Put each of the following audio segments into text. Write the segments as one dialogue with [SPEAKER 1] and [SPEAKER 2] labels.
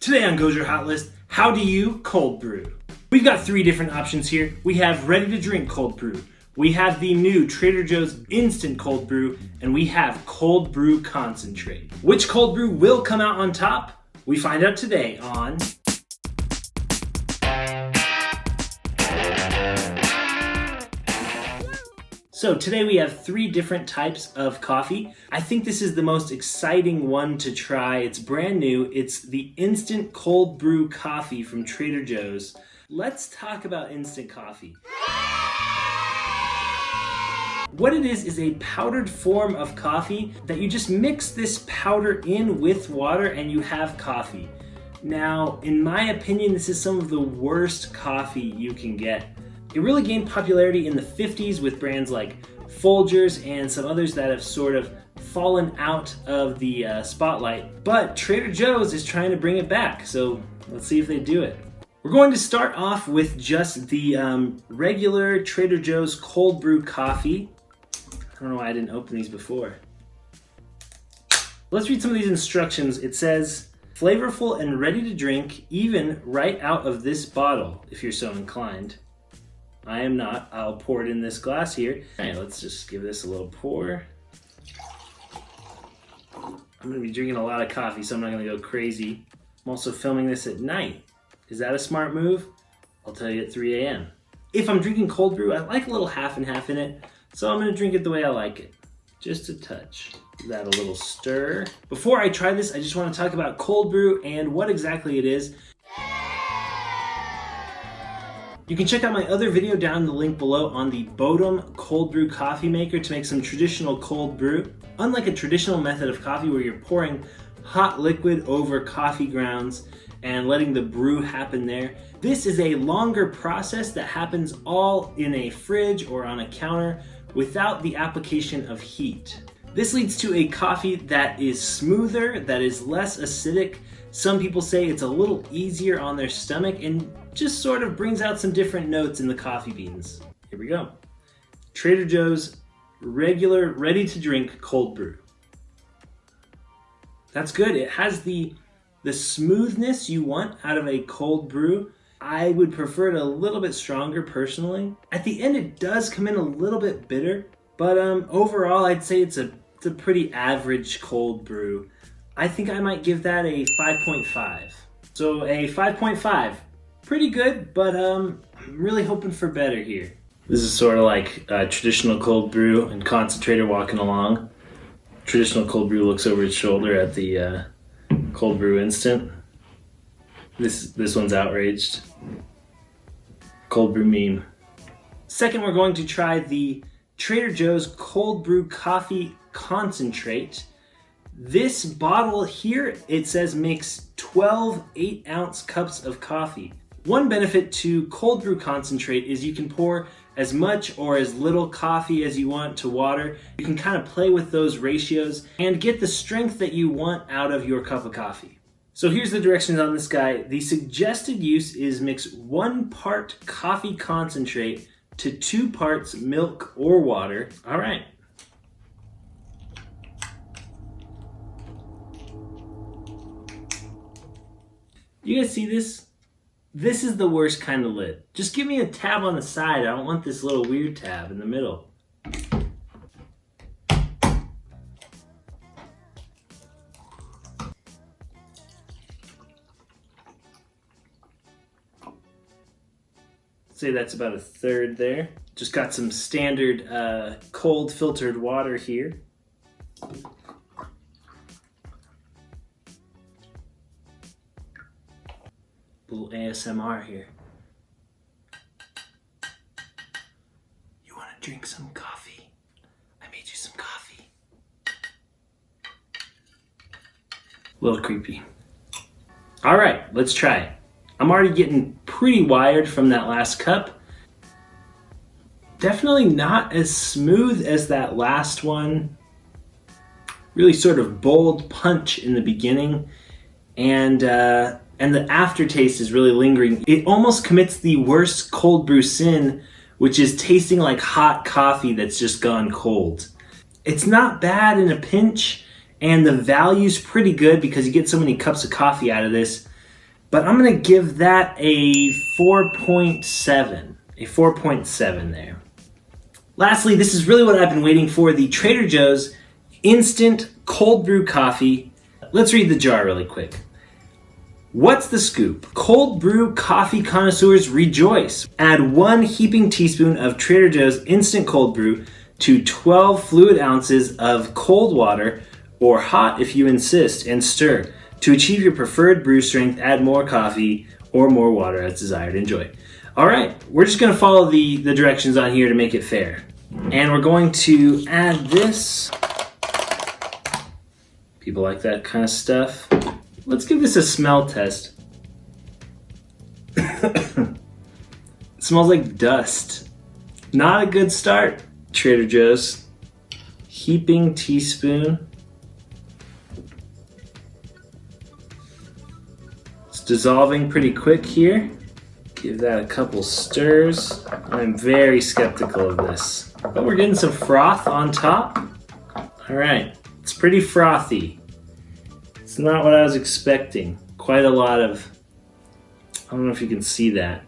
[SPEAKER 1] Today on GozurHotList, how do you cold brew? We've got three different options here. We have ready to drink cold brew. We have the new Trader Joe's instant cold brew, and we have cold brew concentrate. Which cold brew will come out on top? We find out today on So today we have three different types of coffee. I think this is the most exciting one to try. It's brand new. It's the instant cold brew coffee from Trader Joe's. Let's talk about instant coffee. What it is a powdered form of coffee that you just mix this powder in with water and you have coffee. Now, in my opinion, this is some of the worst coffee you can get. It really gained popularity in the 50s with brands like Folgers and some others that have sort of fallen out of the spotlight. But Trader Joe's is trying to bring it back, so let's see if they do it. We're going to start off with just the regular Trader Joe's cold brew coffee. I don't know why I didn't open these before. Let's read some of these instructions. It says, flavorful and ready to drink, even right out of this bottle, if you're so inclined. I am not. I'll pour it in this glass here. All right, let's just give this a little pour. I'm gonna be drinking a lot of coffee, so I'm not gonna go crazy. I'm also filming this at night. Is that a smart move? I'll tell you at 3 a.m. If I'm drinking cold brew, I like a little half and half in it, so I'm gonna drink it the way I like it. Just a touch. Give that a little stir. Before I try this, I just wanna talk about cold brew and what exactly it is. You can check out my other video down in the link below on the Bodum cold brew coffee maker to make some traditional cold brew. Unlike a traditional method of coffee where you're pouring hot liquid over coffee grounds and letting the brew happen there, this is a longer process that happens all in a fridge or on a counter without the application of heat. This leads to a coffee that is smoother, that is less acidic. Some people say it's a little easier on their stomach and just sort of brings out some different notes in the coffee beans. Here we go. Trader Joe's regular ready to drink cold brew. That's good. It has the smoothness you want out of a cold brew. I would prefer it a little bit stronger personally. At the end it does come in a little bit bitter, but overall I'd say it's a pretty average cold brew. I think I might give that a 5.5. So a 5.5. Pretty good, but I'm really hoping for better here. This is sort of like traditional cold brew and concentrator walking along. Traditional cold brew looks over its shoulder at the cold brew instant. This one's outraged. Cold brew meme. Second, we're going to try the Trader Joe's cold brew coffee concentrate. This bottle here, it says makes 12 8-ounce cups of coffee. One benefit to cold brew concentrate is you can pour as much or as little coffee as you want to water. You can kind of play with those ratios and get the strength that you want out of your cup of coffee. So here's the directions on this guy. The suggested use is mix 1 part coffee concentrate to 2 parts milk or water. All right. You guys see this? This is the worst kind of lid. Just give me a tab on the side. I don't want this little weird tab in the middle. Say that's about a third there. Just got some standard cold filtered water here. Little ASMR here. You want to drink some coffee? I made you some coffee. A little creepy. All right, let's try it. I'm already getting pretty wired from that last cup. Definitely not as smooth as that last one. Really sort of bold punch in the beginning, and the aftertaste is really lingering. It almost commits the worst cold brew sin, which is tasting like hot coffee that's just gone cold. It's not bad in a pinch, and the value's pretty good because you get so many cups of coffee out of this. but I'm gonna give that a 4.7. A 4.7 there. Lastly, this is really what I've been waiting for, the Trader Joe's instant cold brew coffee. Let's read the jar really quick. What's the scoop? Cold brew coffee connoisseurs rejoice. Add 1 heaping teaspoon of Trader Joe's instant cold brew to 12 fluid ounces of cold water, or hot if you insist, and stir. To achieve your preferred brew strength, add more coffee or more water as desired. Enjoy. All right, we're just gonna follow the directions on here to make it fair. And we're going to add this. People like that kind of stuff. Let's give this a smell test. It smells like dust. Not a good start. Trader Joe's. Heaping teaspoon. It's dissolving pretty quick here. Give that a couple stirs. I'm very skeptical of this. But we're getting some froth on top. All right, it's pretty frothy. It's not what I was expecting. Quite a lot of, I don't know if you can see that.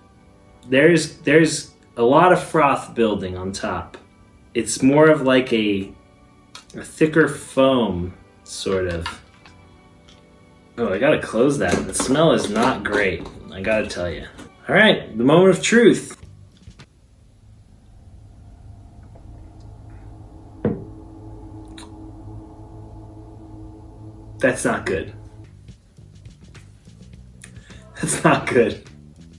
[SPEAKER 1] There's a lot of froth building on top. It's more of like a thicker foam, sort of. Oh, I gotta close that. The smell is not great, I gotta tell you. All right, the moment of truth. That's not good. That's not good.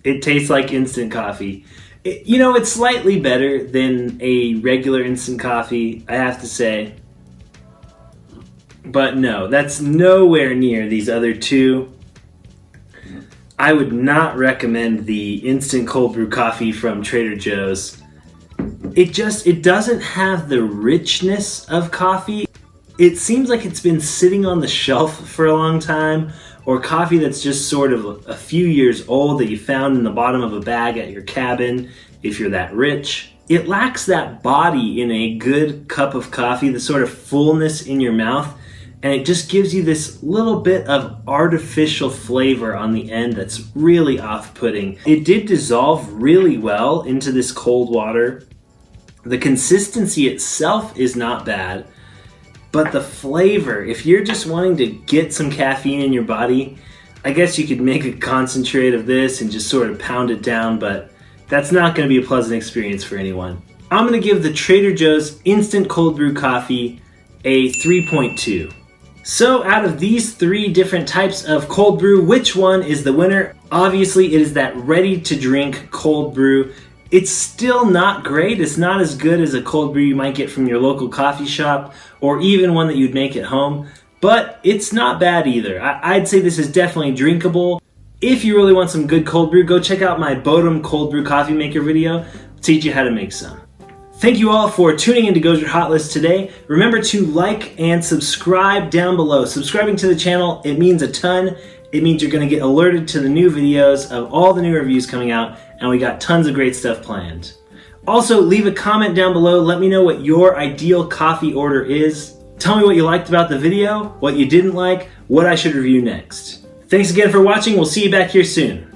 [SPEAKER 1] It tastes like instant coffee. It's slightly better than a regular instant coffee, I have to say. But no, that's nowhere near these other two. I would not recommend the instant cold brew coffee from Trader Joe's. It doesn't have the richness of coffee. It seems like it's been sitting on the shelf for a long time, or coffee that's just sort of a few years old that you found in the bottom of a bag at your cabin, if you're that rich. It lacks that body in a good cup of coffee, the sort of fullness in your mouth, and it just gives you this little bit of artificial flavor on the end that's really off-putting. It did dissolve really well into this cold water. The consistency itself is not bad. But the flavor, if you're just wanting to get some caffeine in your body, I guess you could make a concentrate of this and just sort of pound it down, but that's not going to be a pleasant experience for anyone. I'm going to give the Trader Joe's instant cold brew coffee a 3.2. So out of these 3 different types of cold brew, which one is the winner? Obviously, it is that ready to drink cold brew. It's still not great. It's not as good as a cold brew you might get from your local coffee shop, or even one that you'd make at home, but it's not bad either. I'd say this is definitely drinkable. If you really want some good cold brew, go check out my Bodum cold brew coffee maker video. I'll teach you how to make some. Thank you all for tuning into GozurHotList today. Remember to like and subscribe down below. Subscribing to the channel, it means a ton. It means you're gonna get alerted to the new videos of all the new reviews coming out, and we got tons of great stuff planned. Also, leave a comment down below. Let me know what your ideal coffee order is. Tell me what you liked about the video, what you didn't like, what I should review next. Thanks again for watching. We'll see you back here soon.